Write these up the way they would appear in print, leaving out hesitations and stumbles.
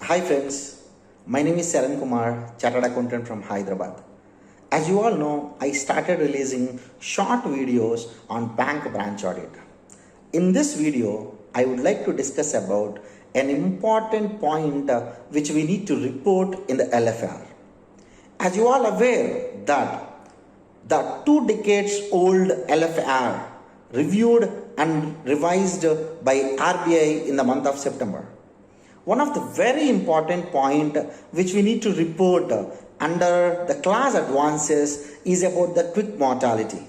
Hi friends, my name is Saran Kumar, Chartered Accountant from Hyderabad. As you all know, I started releasing short videos on bank branch audit. In this video, I would like to discuss about an important point which we need to report in the LFR. As you all aware that the 2 decades old LFR reviewed and revised by RBI in the month of September. One of the very important point which we need to report under the class advances is about the quick mortality.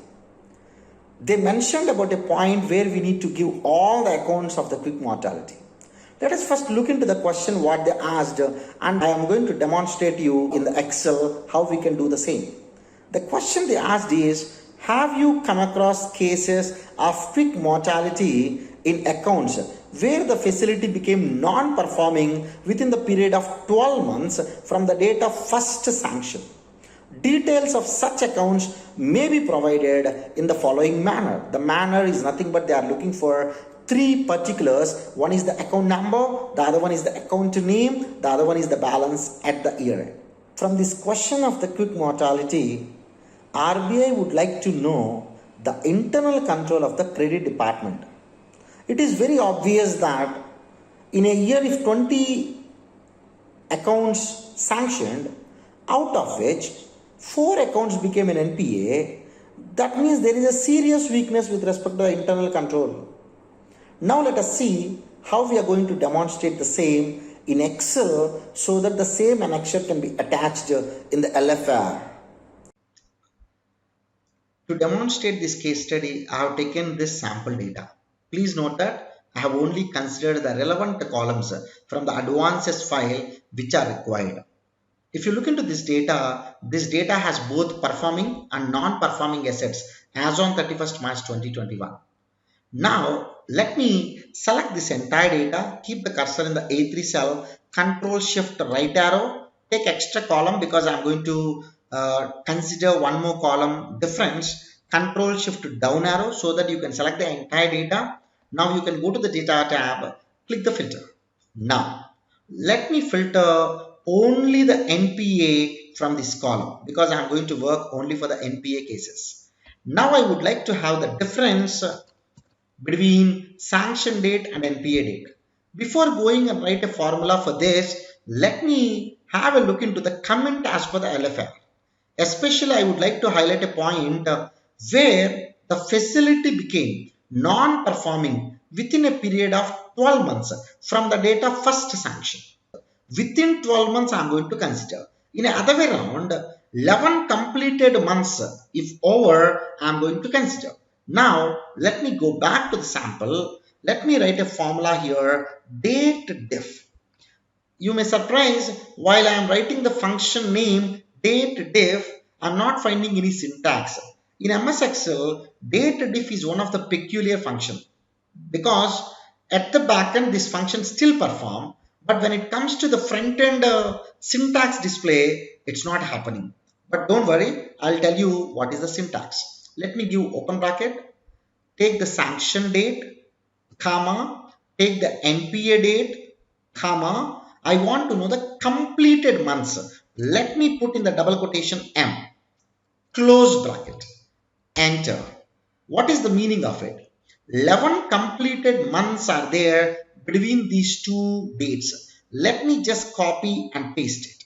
They mentioned about a point where we need to give all the accounts of the quick mortality. Let us first look into the question what they asked, and I am going to demonstrate you in the Excel how we can do the same. The question they asked is, have you come across cases of quick mortality in accounts where the facility became non-performing within the period of 12 months from the date of first sanction? Details of such accounts may be provided in the following manner. The manner is nothing but they are looking for three particulars. One is the account number, the other one is the account name, the other one is the balance at the year end. From this question of the quick mortality, RBI would like to know the internal control of the credit department. It is very obvious that in a year if 20 accounts sanctioned, out of which 4 accounts became an NPA, that means there is a serious weakness with respect to the internal control. Now let us see how we are going to demonstrate the same in Excel so that the same annexure can be attached in the LFR. To demonstrate this case study, I have taken this sample data. Please note that I have only considered the relevant columns from the advances file which are required. If you look into this data has both performing and non-performing assets as on 31st March 2021. Now, let me select this entire data, keep the cursor in the A3 cell, Control Shift right arrow, take extra column because I am going to consider one more column difference, Control Shift down arrow so that you can select the entire data. Now you can go to the data tab, click the filter. Now, let me filter only the NPA from this column because I am going to work only for the NPA cases. Now I would like to have the difference between sanction date and NPA date. Before going and write a formula for this, let me have a look into the comment as per the LFR. Especially I would like to highlight a point where the facility became non-performing within a period of 12 months from the date of first sanction. Within 12 months I am going to consider. In the other way around, 11 completed months if over I am going to consider. Now let me go back to the sample. Let me write a formula here, date diff. You may surprise while I am writing the function name date diff, I am not finding any syntax. In MS Excel, date diff is one of the peculiar functions because at the back end this function still perform, but when it comes to the front end syntax display, it's not happening. But don't worry, I'll tell you what is the syntax. Let me give open bracket, take the sanction date, comma, take the NPA date, comma, I want to know the completed months. Let me put in the double quotation M, close bracket, enter. What is the meaning of it? 11 completed months are there between these two dates. Let me just copy and paste it.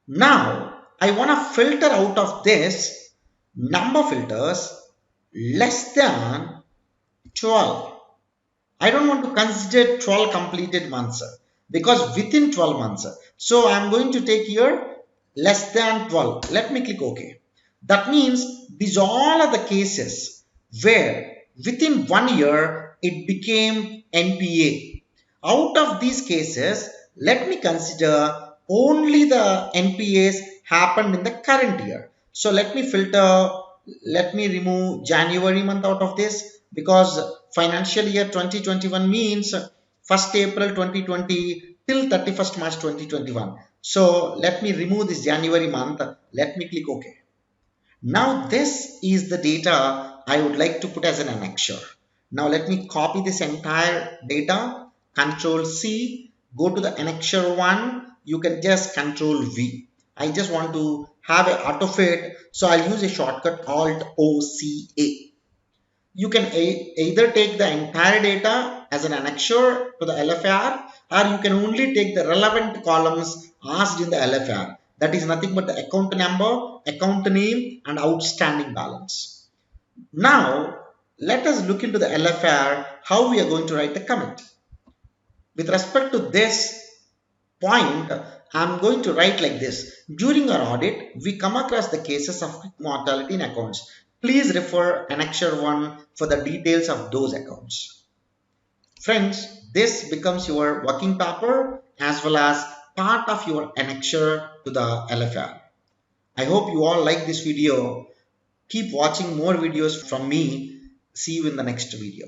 Now, I want to filter out of this number filters less than 12. I don't want to consider 12 completed months because within 12 months. So I am going to take here less than 12. Let me click OK. That means these all are the cases where within 1 year it became NPA. Out of these cases, let me consider only the NPAs happened in the current year. So let me filter, let me remove January month out of this because financial year 2021 means 1st April 2020 till 31st March 2021. So let me remove this January month. Let me click OK. Now this is the data I would like to put as an annexure. Now let me copy this entire data, Control C, go to the annexure one, you can just control V. I just want to have an autofit, so I'll use a shortcut Alt OCA. You can either take the entire data as an annexure to the LFR, or you can only take the relevant columns asked in the LFR. That is nothing but the account number, account name, and outstanding balance. Now, let us look into the LFR, how we are going to write the commit. With respect to this point, I'm going to write like this. During our audit, we come across the cases of quick mortality in accounts. Please refer Annexure 1 for the details of those accounts. Friends, this becomes your working paper as well as part of your annexure to the LFR. I hope you all like this video. Keep watching more videos from me. See you in the next video.